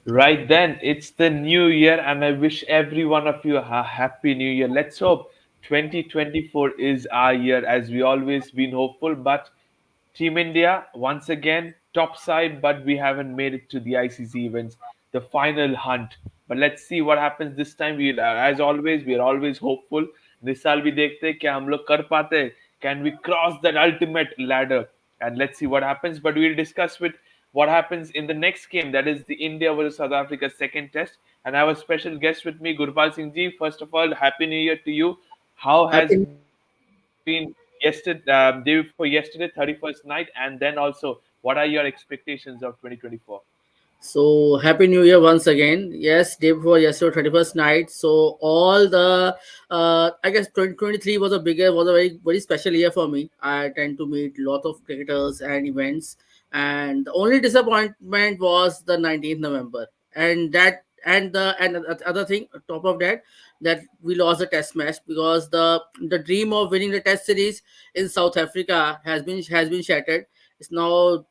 Right then, it's the new year, and I wish every one of you a happy new year. Let's hope 2024 is our year, as we always been hopeful. But Team India, once again, top side, but we haven't made it to the ICC events, the final hunt. But let's see what happens this time. We, as always, we are always hopeful. This साल भी देखते हैं क्या हम लोग कर पाते हैं. Can we cross that ultimate ladder? And let's see what happens. But we'll discuss with what happens in the next game, that is the India versus South Africa second test. And I have a special guest with me, Gurpal Singh ji. First of all, Happy New Year to you. How has Happy. been day before yesterday, 31st night, and then also what are your expectations of 2024? So happy New Year once again. Yes, day before yesterday, 31st night. So all the I guess 2023 was a very special year for me. I tend to meet lot of cricketers and events, and the only disappointment was the 19th November, and the other thing top of that, that we lost the test match because the dream of winning the test series in South Africa has been shattered. It's now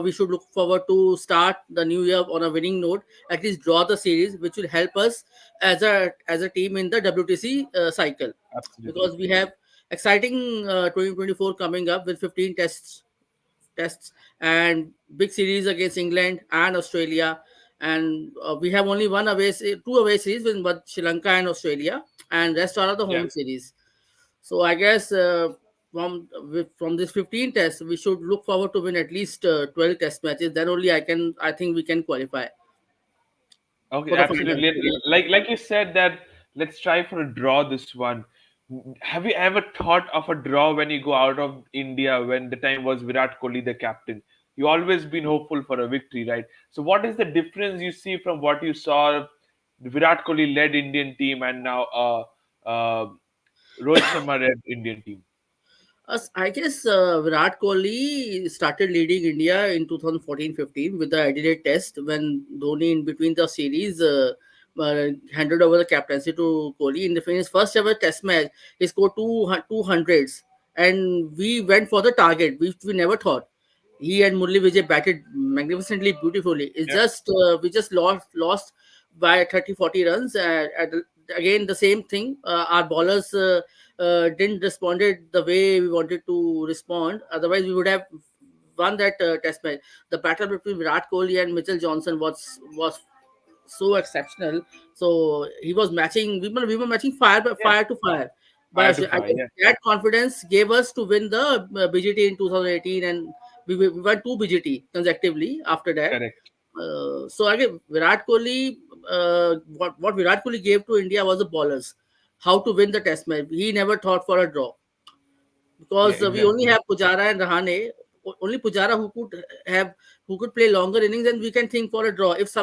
we should look forward to start the new year on a winning note, at least draw the series, which will help us as a team in the WTC cycle, Absolutely. because we have exciting 2024 coming up with 15 tests and big series against England and Australia. And we have only two away series with Sri Lanka and Australia, and rest are the Yeah. home series. So I guess from this 15 tests, we should look forward to win at least 12 test matches. Then only I think we can qualify Okay, for the final. absolutely. And like you said that let's try for a draw this one. Have you ever thought of a draw when you go out of India when the time was Virat Kohli the captain? You always been hopeful for a victory, right? So what is the difference you see from what you saw the Virat Kohli led Indian team and now Rohit Sharma led Indian team? I guess Virat Kohli started leading India in 2014-15 with the Adelaide Test, when Dhoni in between the series handed over the captaincy to Kohli. In his first ever Test match, he scored two hundreds, and we went for the target, which we never thought. He and Murli Vijay batted magnificently, beautifully. It's Yeah, just we just lost by 30-40 runs. Again, the same thing. Our bowlers didn't responded the way we wanted to respond. Otherwise, we would have won that test match. The battle between Virat Kohli and Mitchell Johnson was so exceptional. So he was matching. We were matching yeah, fire to fire. fire But to I fire. guess Yeah, that confidence gave us to win the BGT in 2018, and we won two BGT consecutively after that. correct. So again, Virat Kohli, what Virat Kohli gave to India was the bowlers, how to win the test match. He never thought for a draw, Yeah, because we only exactly. have Pujara and Rahane. Only Pujara who could play longer innings, and we can think for a draw. If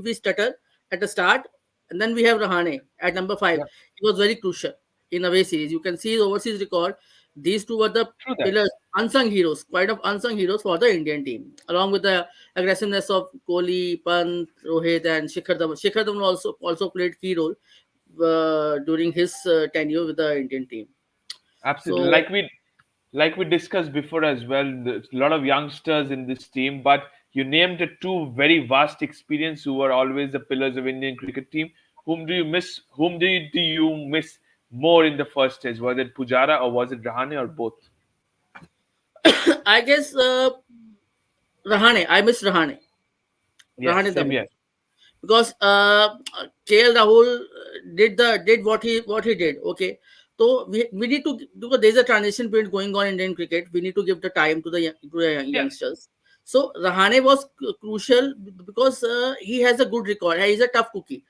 we stutter at the start, and then we have Rahane at number five. Yeah, He was very crucial in away series. You can see his overseas record. These two were the true that. pillars, unsung heroes, quite of unsung heroes for the Indian team, along with the aggressiveness of Kohli, Pant, Rohit, and Shikhar Dhawan. Shikhar Dhawan also played key role during his tenure with the Indian team. Absolutely. So Like we discussed before as well, there's a lot of youngsters in this team, but you named the two very vast experience who were always the pillars of Indian cricket team. Whom do you miss? Whom do you miss more in the first stage? Was it Pujara or was it Rahane or both? I guess Rahane. I miss Rahane. Yes, Rahane the same here. most, because KL Rahul did what he did. Okay, so we need to, because there's a transition period going on in Indian cricket. We need to give the time to the Yeah, youngsters. So Rahane was crucial because he has a good record. He's a tough cookie.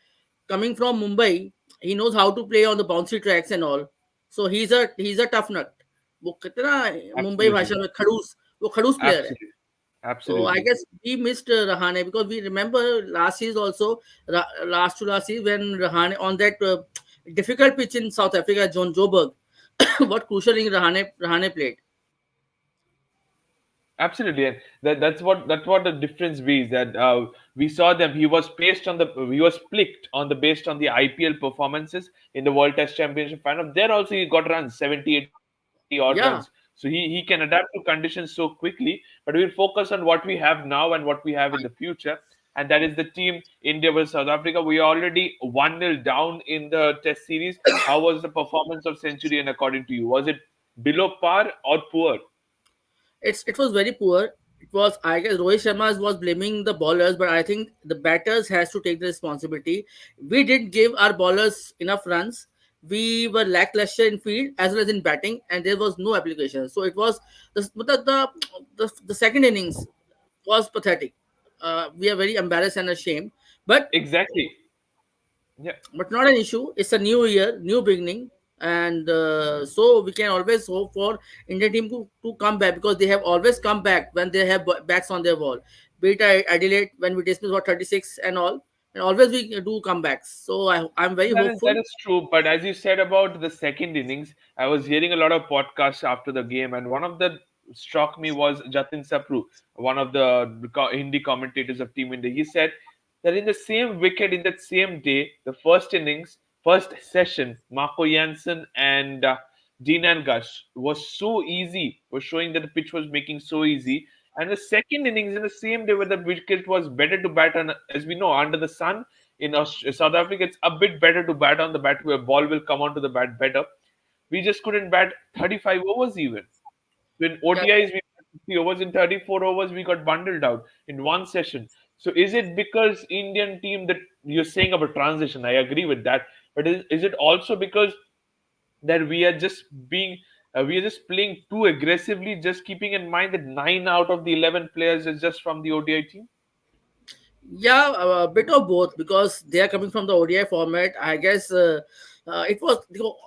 Coming from Mumbai, he knows how to play on the bouncy tracks and all. So he's a tough nut. वो कहते हैं ना Mumbai absolutely, भाषा में खड़ूस, वो खड़ूस player है. absolutely, So I absolutely. guess we missed Rahane, because we remember last season also, last to last season, when Rahane on that difficult pitch in South Africa, John Joburg, what crucial in Rahane played. Absolutely, and that's what the difference is. That we saw them. He was picked on the based on the IPL performances in the World Test Championship final. There also he got runs, 70, 80 odd runs. So Yeah, he can adapt to conditions so quickly. But we'll focus on what we have now and what we have in the future. and that is the team India versus South Africa. We are already 1-0 down in the Test series. How was the performance of Centurion according to you? Was it below par or poor? It was very poor. It was, I guess, Rohit Sharma was blaming the bowlers, but I think the batters has to take the responsibility. We did give our bowlers enough runs. We were lackluster in field as well as in batting, and there was no application. So it was the second innings was pathetic. We are very embarrassed and ashamed, but Exactly. Yeah. not an issue. It's a new year, new beginning, and so we can always hope for Indian team to come back, because they have always come back when they have backs on their wall. Be it Adelaide when we dismissed for 36 and all, and always we do comebacks. So I'm very That hopeful. is true, but as you said about the second innings, I was hearing a lot of podcasts after the game, and one of the struck me was Jatin Sapru, one of the Hindi commentators of Team India. He said that in the same wicket, in that same day, the first innings, first session, Marco Jansen and Dean and Gush was so easy, was showing that the pitch was making so easy. And the second innings in the same day, where the wicket was better to bat on, as we know, under the sun in South Africa, it's a bit better to bat on the bat where ball will come onto the bat better. We just couldn't bat 35 overs even. In Yeah, ODIs, we got 50 overs. In 34 overs, we got bundled out in one session. So is it because Indian team that you're saying about transition? I agree with that. But is it also because that we are just playing too aggressively, just keeping in mind that 9 out of the 11 players is just from the ODI team? yeah, a bit of both, because they are coming from the ODI format. I guess it was,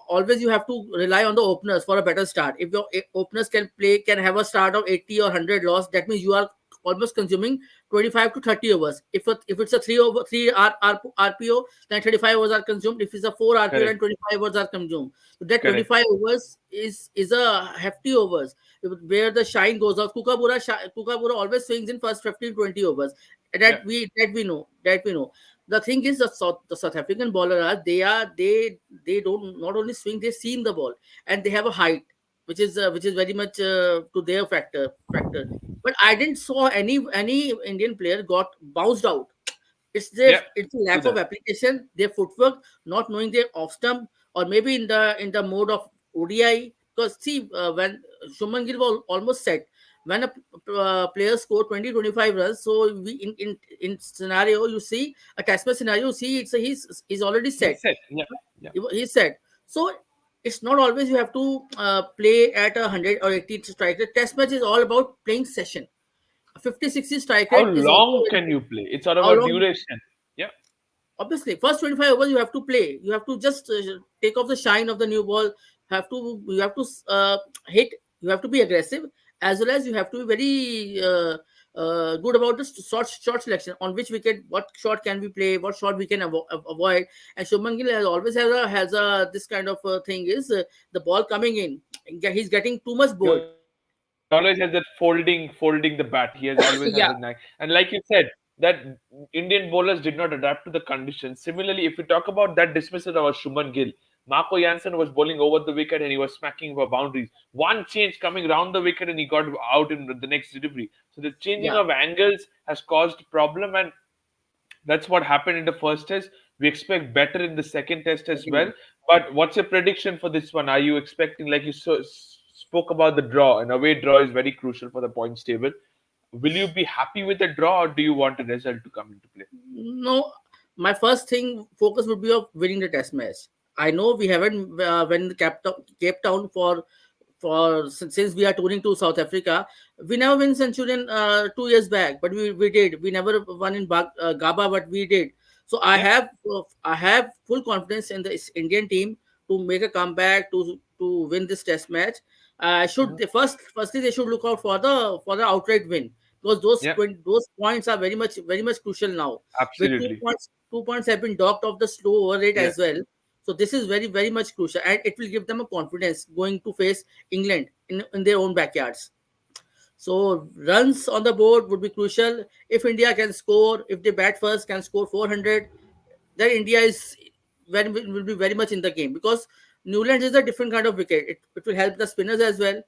always you have to rely on the openers for a better start. If your openers can have a start of 80 or 100 loss, that means you are almost consuming 25 to 30 overs. If it's a 3 over 3 RPO, then 35 overs are consumed. If it's a 4 RPO, then Correct. 25 overs are consumed. So that Correct. 25 overs is a hefty overs, where the shine goes out. Kukabura always swings in first 15 20 overs. Yeah. That we know. The thing is, the South African bowler are they don't not only swing, they seam the ball, and they have a height which is very much to their factor. But I didn't saw any Indian player got bounced out. Yeah. It's a True lack of that. application, their footwork, not knowing their off stump, or maybe in the mode of ODI. Because see, when Shuman Gill was almost set, when a player score 20-25 runs, so we in scenario, you see a test match scenario, you see he's already He's set. set. Yeah. Yeah. He's set. So it's not always you have to play at 100 or 80 strike rate. Test match is all about playing session. A 50-60 strike How rate is also long very can good. you play? It's all How about long? duration. Yeah. Obviously, first 25 overs you have to play. You have to just take off the shine of the new ball. You have to hit. You have to be aggressive, as well as you have to be very good about the short selection. On which wicket, what shot can we play? What shot we can avoid? And Shubman Gill has always has a this kind of thing is the ball coming in. He's getting too much He bold. always has that folding the bat. He has always has that knack. Yeah, And like you said, that Indian bowlers did not adapt to the conditions. Similarly, if we talk about that dismissal of Shuman Gill, Marco Jansen was bowling over the wicket and he was smacking for boundaries. One change coming round the wicket and he got out in the next delivery. So the changing yeah, of angles has caused problem, and that's what happened in the first test. We expect better in the second test as well. definitely. But what's your prediction for this one? Are you expecting, like you spoke about the draw, an away draw is very crucial for the points table. Will you be happy with the draw, or do you want a result to come into play? No, my first thing focus would be of winning the test match. I know we haven't went in Cape Town since we are touring to South Africa. We never win Centurion 2 years back, but we did. We never won in Gaba, but we did. So Yeah. I have full confidence in the Indian team to make a comeback to win this test match. Should Mhm. they firstly they should look out for the outright win, because Yeah. those points are very much crucial now. With two Absolutely. points, 2 points have been docked off the slow over rate Yeah. as well. So this is very much crucial, and it will give them a confidence going to face England in their own backyards. So runs on the board would be crucial. If India can score, if they bat first, can score 400, then India is will be very much in the game, because Newlands is a different kind of wicket. It will help the spinners as well.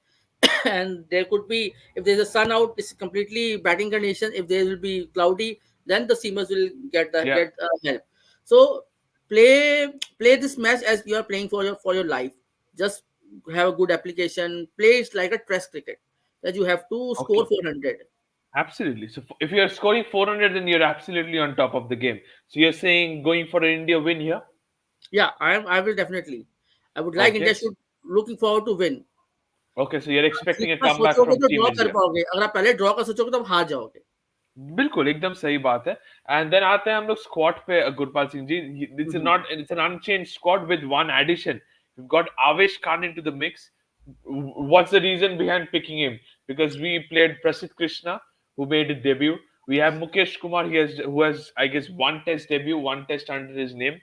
And there could be, if there's a sun out, it's completely batting condition. If there will be cloudy, then the seamers will Yeah. get help. So play play this match as you are playing for your life. Just have a good application. Play it like a test cricket that you have to score Okay. 400. Absolutely. So if you're scoring 400, then you're absolutely on top of the game. So you're saying going for an India win here? Yeah, I will definitely. I would like Okay. India should looking forward to win. Okay. So you're आप expecting a जीतना comeback सोचोगे from तो Team draw कर India. पाओगे, अगर आप पहले draw का सोचोगे तो आप हार जाओगे. बिल्कुल, एकदम सही बात है। एंड देन आते हैं हम लोग स्क्वाड पे Gurpal Singh ji. It's an unchanged squad with one addition. We've got Avesh Khan into the mix. What's the reason behind picking him? Because we played Prasidh Krishna, who made a debut. We have Mukesh Kumar, who has, I guess, one test debut, one test under his name.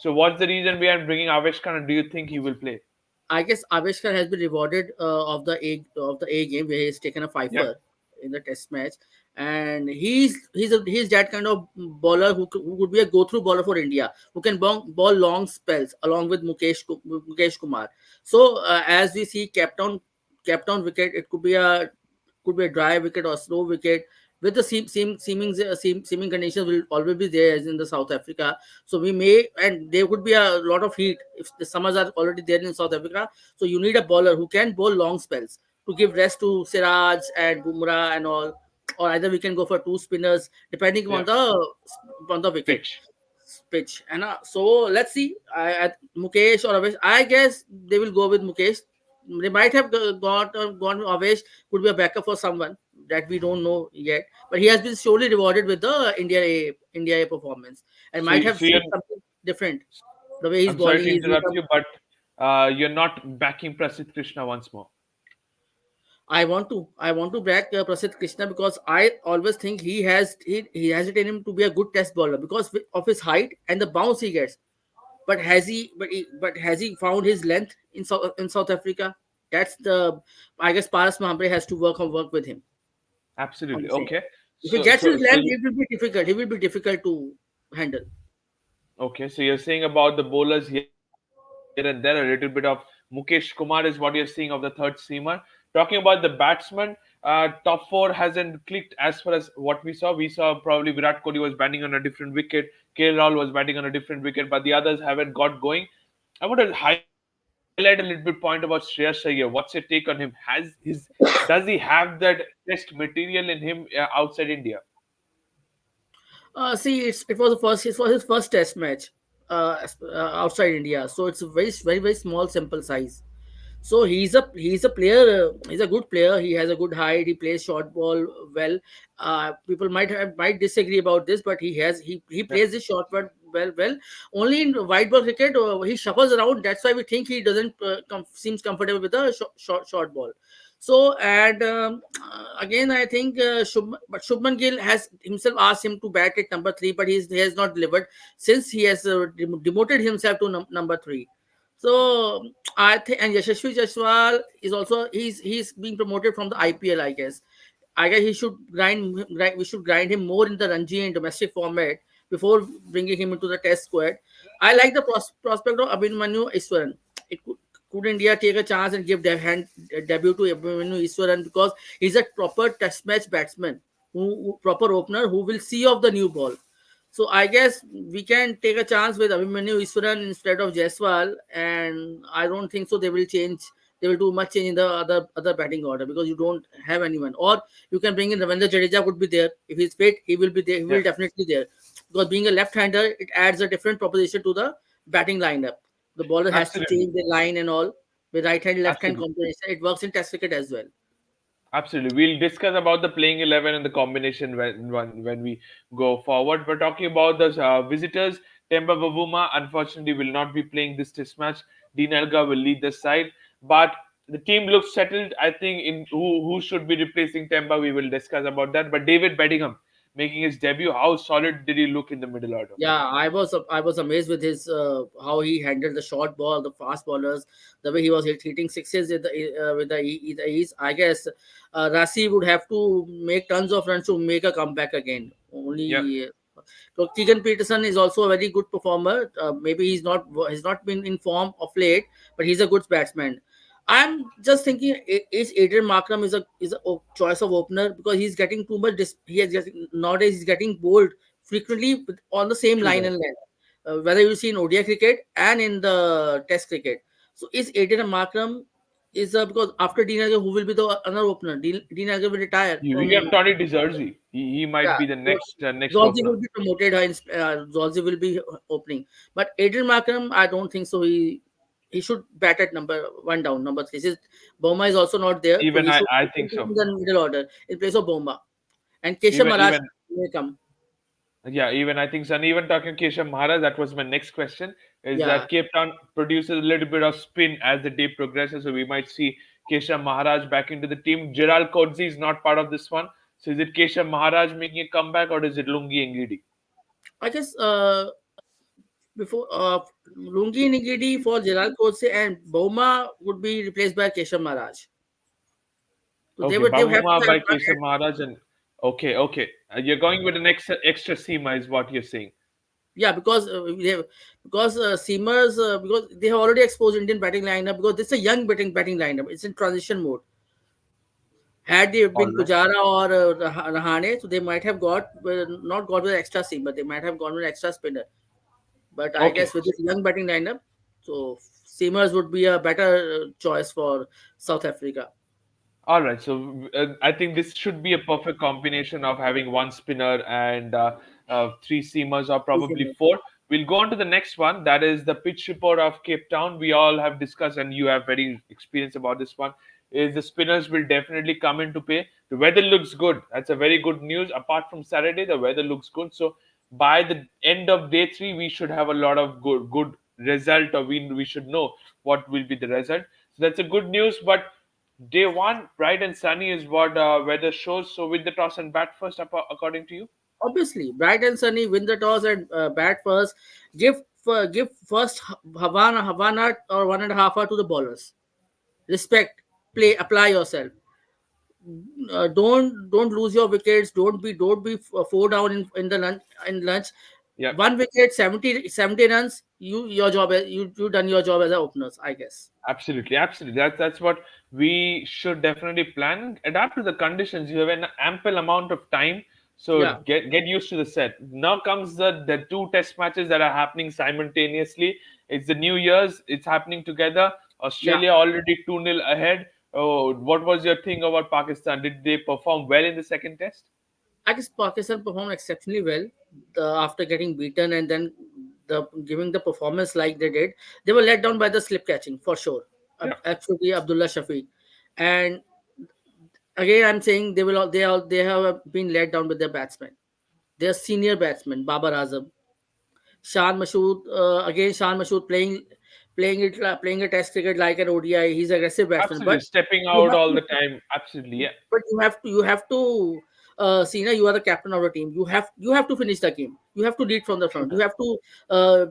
So what's the reason behind bringing Avesh Khan, and do you think he will play? I guess Aveshkar has been rewarded of the A game where he's taken a Yeah, fifer in the test match, and he's that kind of bowler who could be a go through bowler for India, who can ball long spells along with Mukesh Kumar. So as we see, kept on wicket, it could be a dry wicket or slow wicket. With the seeming conditions will always be there as in the South Africa. So we may, and there could be a lot of heat if the summers are already there in South Africa. So you need a bowler who can bowl long spells to give rest to Siraj and Bumrah and all. Or either we can go for two spinners depending yeah. on the wicket Pitch. pitch. And so let's see. Mukesh or Avesh. I guess they will go with Mukesh. They might have gone Avesh. Could be a backup for someone that we don't know yet. But he has been surely rewarded with the India A performance, and So, might have so you're, seen something different. The way he's I'm sorry bowling, to he's used interrupt up. you, but you're not backing Prasidh Krishna once more. I want to back Prasidh Krishna because I always think he has it in him to be a good test bowler because of his height and the bounce he gets. But has he found his length in South Africa? That's the I guess Paras Mahambre has to work with him on Absolutely. the same. Okay. If he So, gets so, his so length, you, it will be difficult. He will be difficult to handle. okay. So you're saying about the bowlers here and there, a little bit of Mukesh Kumar is what you're seeing of the third seamer. Talking about the batsman, top four hasn't clicked as far as what we saw. We saw probably Virat Kohli was batting on a different wicket, KL Rahul was batting on a different wicket, but the others haven't got going. I want to highlight a little bit point about Shreyas Iyer. What's your take on him? Does he have that test material in him outside India? See, it was his first Test match outside India, so it's a very small sample size. So he's a player. He's a good player. He has a good height. He plays short ball well. People might disagree about this, but he Yeah, plays this short ball well. Only in white ball cricket, he shuffles around. That's why we think he doesn't seems comfortable with the short ball. So and again, I think but Shubman Gill has himself asked him to bat at number three, but he has not delivered since he has demoted himself to number three. So I think, and Yashasvi Jaiswal is also he's being promoted from the IPL. I guess we should grind him more in the Ranji and domestic format before bringing him into the Test squad. I like the prospect of Abhimanyu Iswaran. Could India take a chance and give their debut to Abhimanyu Iswaran because he's a proper Test match batsman, proper opener who will see off the new ball. So I guess we can take a chance with Abhimanyu Iswaran instead of Jaiswal, and I don't think so. They will change. They will do much change in the other batting order because you don't have anyone. Or you can bring in Ravindra Jadeja would be there if he's fit. He will be there. He will yeah, definitely there because being a left-hander, it adds a different proposition to the batting lineup. The bowler has to absolutely, change the line and all with right hand left hand absolutely. combination. It works in Test cricket as well. Absolutely. We'll discuss about the playing 11 and the combination when we go forward. But talking about the visitors, Temba Bavuma unfortunately will not be playing this test match. Dean Elgar will lead the side. But the team looks settled. I think in who should be replacing Temba, we will discuss about that. But David Bedingham making his debut, how solid did he look in the middle order? Yeah, I was amazed with his how he handled the short ball, the fast bowlers, the way he was hitting sixes with the ease. I guess Rasi would have to make tons of runs to make a comeback again. Yeah, Only so Keegan Peterson is also a very good performer. Maybe he's not been in form of late, but he's a good batsman. I'm just thinking, is Adrian Markram is a choice of opener because he's getting too much. He is getting, nowadays he's getting bowled frequently on the same True line that. and length, whether you see in ODI cricket and in the Test cricket. So is Adrian Markram is because after Dean Agar, who will be the another opener? Dean Agar will retire You from. have Tony DeZerzi. He might Yeah, be the so next Zolzi opener. will be promoted. Zolzi will be opening, but Adrian Markram, I don't think so. He should bat at number one down, number three. Since Boma is also not there, so Even he should I be think so. in the middle order in place of Boma. And Keshav Maharaj Even may come. yeah, even I think so. And even talking Keshav Maharaj, that was my next question. Is Yeah, that Cape Town produces a little bit of spin as the day progresses, so we might see Keshav Maharaj back into the team. Gerald Kodzi is not part of this one. So is it Keshav Maharaj making a comeback, or is it Lungi Ngidi? I guess before Lungi Nigidi for Gerald Kotse and Boma would be replaced by Keshav Maharaj. So Okay, they have to Bavuma have by Keshav Maharaj, and okay. You're going with an extra Seema, is what you're saying. yeah, because because Seamers because they have already exposed Indian batting lineup because this is a young batting lineup. It's in transition mode. Had they All been right. Pujara or Rahane, so they might have not got with extra seamer. They might have gone with extra spinner. But I Okay. guess with this young batting lineup, so seamers would be a better choice for South Africa. All right, so I think this should be a perfect combination of having one spinner and three seamers, or probably Seamer. four. We'll go on to the next one. That is the pitch report of Cape Town. We all have discussed, and you have very experience about this one. Is the spinners will definitely come into play. The weather looks good. That's a very good news. Apart from Saturday, the weather looks good. So by the end of day three, we should have a lot of good result, or we should know what will be the result. So that's a good news, but day one, bright and sunny is what weather shows. So, with the toss and bat first, according to you? Obviously, bright and sunny, win the toss and bat first. Give first Havana or 1.5 hour to the bowlers. Respect, play, apply yourself. Don't lose your wickets. Don't be four down in lunch. Yeah. One wicket, 70 runs. Your job. You done your job as a openers, I guess. Absolutely. That's what we should definitely plan. Adapt to the conditions. You have an ample amount of time, so Yeah, get used to the set. Now comes the two test matches that are happening simultaneously. It's the New Year's. It's happening together. yeah. Australia already 2-0 ahead. Oh, what was your thing about Pakistan? Did they perform well in the second test? I guess Pakistan performed exceptionally well after getting beaten and then giving the performance like they did. They were let down by the slip catching for sure. Yeah. Actually, Abdullah Shafiq, and again, I'm saying they have been let down with their batsmen. Their senior batsmen, Babar Azam, Shan Mashood, again Shan Mashood playing a test cricket like an ODI. He's an aggressive batsman, Absolutely. but Stepping you out have all to the time. Absolutely. Yeah. you have to Sina, you are the captain of the team. You have to finish the game. You have to lead from the True front. You that. have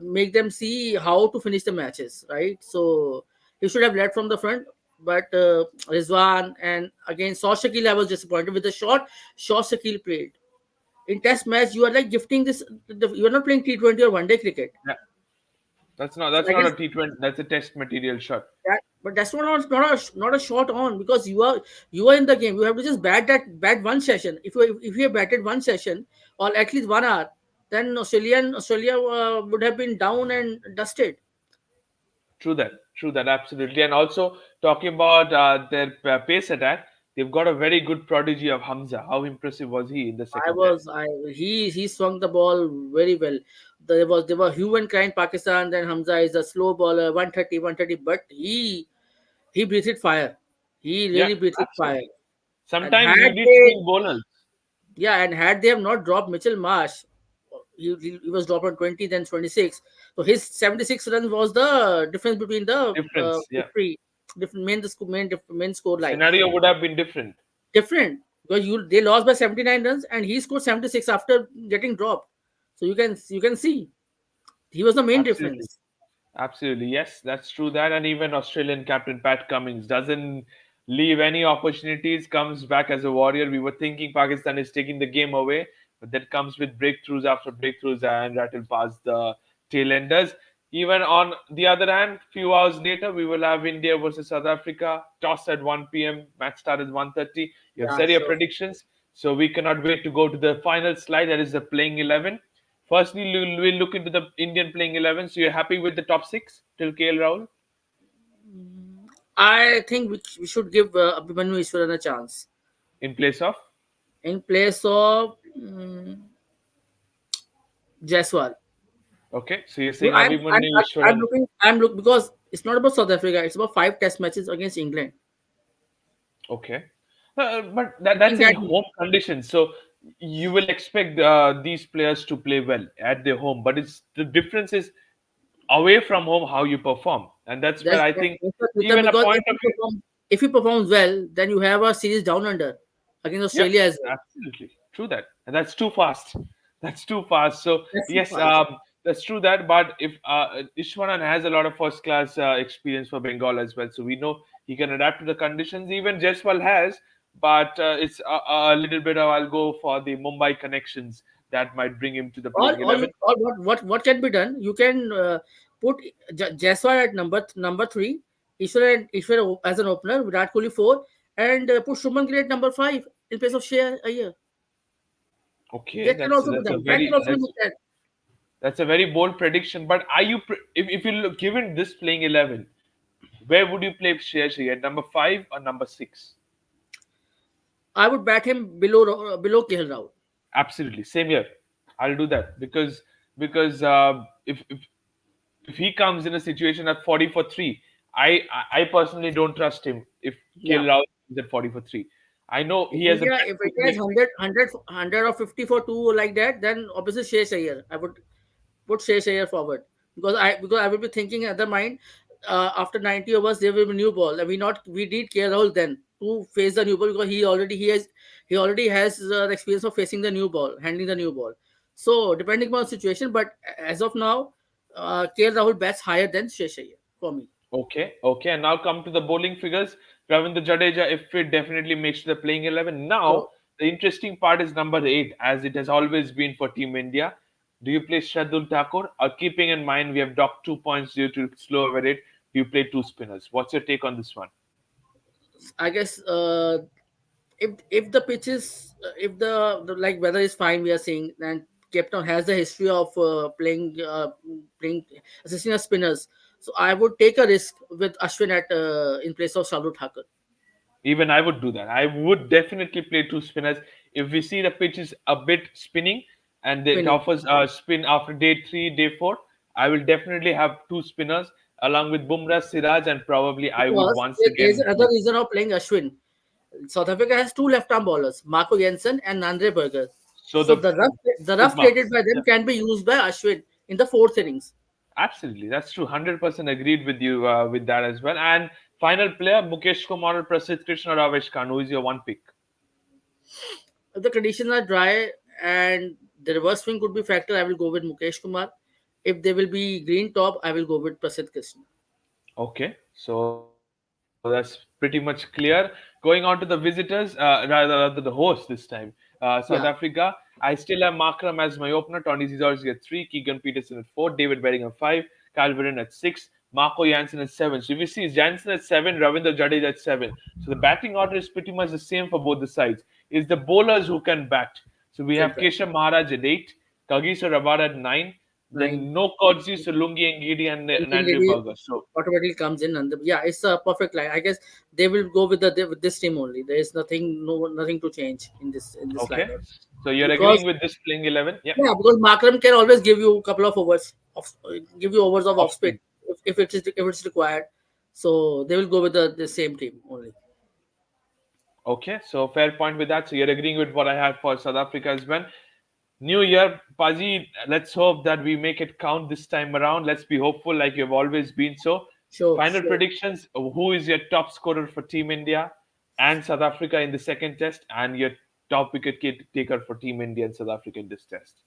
to make them see how to finish the matches, right? So he should have led from the front. But Rizwan and again Saw Shakil, I was disappointed with the shot Shakil played. In test match, you are like gifting this. You are not playing T20 or one day cricket. Yeah. That's not So that's I not guess a T20. That's a test material shot. but that's not a shot on because you are in the game. You have to just bat one session. If you have batted one session or at least 1 hour, then Australia would have been down and dusted. True that, absolutely. And also talking about their pace attack, they've got a very good prodigy of Hamza. How impressive was he in the I second was test? I he swung the ball very well. There were hue and cry in Pakistan. Then Hamza is a slow bowler, 130, but he breathed fire. He Yeah, really breathed fire. absolutely. And Sometimes had you need they swing bowlers. Yeah, and had they have not dropped Mitchell Marsh, he was dropped on 20, then 26. So his 76 runs was the difference between the Difference, yeah. victory, different main score The line. scenario would have been different. Different because they lost by 79 runs and he scored 76 after getting dropped. So you can see he was the main Absolutely. difference. Absolutely, yes, that's true. That, and even Australian captain Pat Cummins doesn't leave any opportunities, comes back as a warrior. We were thinking Pakistan is taking the game away, but that comes with breakthroughs after breakthroughs and rattle past the tail enders. Even on the other hand, few hours later, we will have India versus South Africa. Toss at 1 p.m. Match start at 1:30. You have Yeah, said your sure. predictions, so we cannot wait to go to the final slide. That is the playing 11. Firstly, we'll look into the Indian playing 11. So you're happy with the top six till KL Rahul I think we should give Abhimanyu Ishwaran a chance in place of? in place of Jaiswal. Okay, so you're Well, saying Abhimanyu I'm Ishwaran. looking I'm look because it's not about South Africa. It's about five Test matches against England. Okay. But Keeping that's in that, home conditions. So you will expect these players to play well at their home. But it's the difference is away from home how you perform. And that's where I think that's the Twitter even a because point of view. if he performs well, then you have a series down under against Yeah, Australia as well. absolutely. True that. And that's too fast. That's too fast. So That's too yes, fast. that's true that. But if Ishwanan has a lot of first class experience for Bengal as well, so we know he can adapt to the conditions. Even Jaiswal has, but it's a little bit of I'll go for the Mumbai connections that might bring him to the playing Or you 11. or what can be done? You can put Jaiswal at number three, Ishwar as an opener, Virat Kohli four, and put Shubman Gill at number five in place of Shea Iyer. Okay, That can also be done. That can also be looked at. that's a very bold prediction. But are you if you look given this playing 11, where would you play Shreyas at number five or number six? I would bat him below KL Rahul. Absolutely, same here. I'll do that because if he comes in a situation at 40 for three, I personally don't trust him. If Yeah. KL Rahul is at 40 for three, I know he has a If better India has opening. 100 or 50 for two like that, then obviously Shreyas Iyer. I would put Shreyas Iyer forward because I will be thinking in other mind after 90 overs there will be new ball and we need KL Rahul then to face the new ball because he already has the experience of facing the new ball, handling the new ball. So depending upon the situation, but as of now, KL Rahul bats higher than Shreyas Iyer for me. Okay, okay, and now come to the bowling figures. Ravindra Jadeja, if fit, definitely makes the playing 11. So Now, the interesting part is number 8, as it has always been for Team India. Do you play Shardul Thakur? Keeping in mind we have docked 2 points due to slow over rate, do you play two spinners? What's your take on this one? I guess if the pitch is if the like weather is fine, we are saying, and Cape Town has the history of playing assisting as spinners, so I would take a risk with Ashwin at in place of Shabru Thakur Even I would do that. I would definitely play two spinners. If we see the pitch is a bit spinning and it spinning offers a spin after day three, day four, I will definitely have two spinners along with Bumrah, Siraj, and probably I would because once there is again another reason of playing Ashwin. South Africa has two left-arm bowlers, Marco Jensen and Nandre Berger. so So the foot rough created marks. by them Yeah, can be used by Ashwin in the fourth innings. absolutely, that's true. 100% agreed with you with that as well. And final player, Mukesh Kumar, Prasidh Krishna, or Avesh Khan, who is your one pick? If the conditions are dry and the reverse swing could be factor, I will go with Mukesh Kumar. If they will be green top, I will go with Prasidh Krishna. Okay, so that's pretty much clear. Going on to the visitors, rather the host this time, South Yeah, Africa. I still have Markram as my opener. Tony Zizors at three, Keegan Peterson at four, David Berring at five, Calvin at six, Marco Jansen at seven. So if you see Jansen at seven, Ravindra Jadeja at seven. So the batting order is pretty much the same for both the sides. It's the bowlers who can bat. So we have exactly. Keshav Maharaj at eight, Kagiso Rabada at nine, Nine. then no Kodzi, Solungi and Gidi and Anything Andrew maybe Burger. So automatically comes in, and yeah, it's a perfect line. I guess they will go with this team only. There is nothing to change in this okay. lineup So you're agreeing because with this playing 11? Yeah. yeah, because Markram can always give you a couple of overs give you overs of Off off speed spin. if it's required. So they will go with the same team only. Okay. So fair point with that. So you're agreeing with what I had for South Africa as well. New Year, Paji, let's hope that we make it count this time around. Let's be hopeful like you've always been. So, Sure. final predictions. Who is your top scorer for Team India and South Africa in the second test, and your top wicket taker for Team India and South Africa in this test?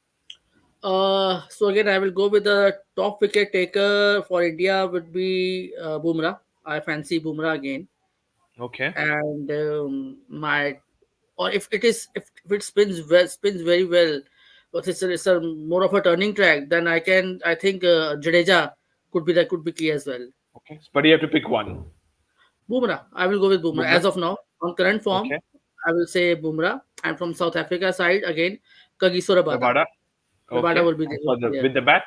So again, I will go with the top wicket taker for India would be Bumrah. I fancy Bumrah again, Okay. and my or if it spins very well, but it's a more of a turning track. Then I think Jadeja. Could be that, could be key as well. Okay, but you have to pick one. Bumrah. I will go with Bumrah Bumrah. as of now. On current form, Okay, I will say Bumrah. And from South Africa side again, Kagiso Rabada. Rabada. Rabada Okay, will be and for the there. with the bat,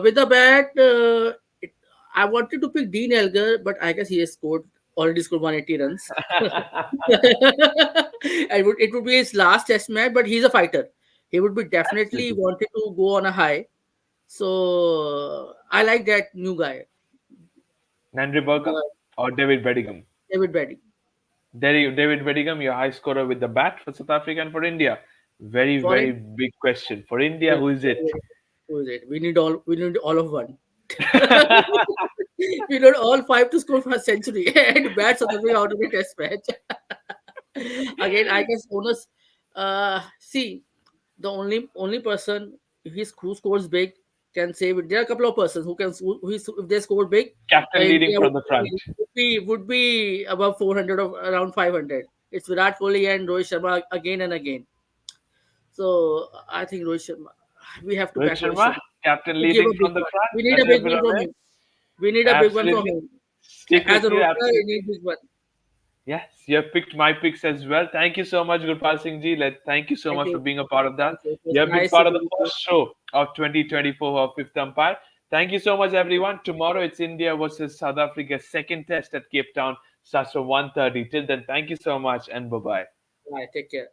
With the bat, it, I wanted to pick Dean Elgar, but I guess he has already scored 180 runs. It would be his last test match, but he's a fighter. He would be definitely absolutely. wanted to go on a high. So I like that new guy, Nandri Burgum uh, or David Bedingham. David Brady. David Bedingham, your high scorer with the bat for South Africa and for India. Very, For very it, big question. For India, very, who is it? very, who is it? We need all. We need all of one. We need all five to score for a century and bats on the way out of the test match. Again, I guess owners see the only person who scores big can save it. There are a couple of persons if they score big, Captain leading India from the front. would be above 400 or around 500. It's Virat Kohli and Rohit Sharma again and again. So I think Rohit Sharma. We have to Rohit back Rohit Sharma, Sharma captain to give leading a big from the one. front, We need as a you're big one from aware. him. We need a big one from Absolutely. him. Stick As with a you, roster, we absolutely. need big one. Yes, you have picked my picks as well. Thank you so much, Gurpal Singh ji. Thank you so Thank much for you. being a part of that. Thank you. It was You have been nice part of sitting the with you. first show of 2024 of Fifth Umpire. Thank you so much, everyone. Tomorrow it's India versus South Africa. Second test at Cape Town starts from 1:30. Till then, thank you so much and bye bye. Bye. Take care.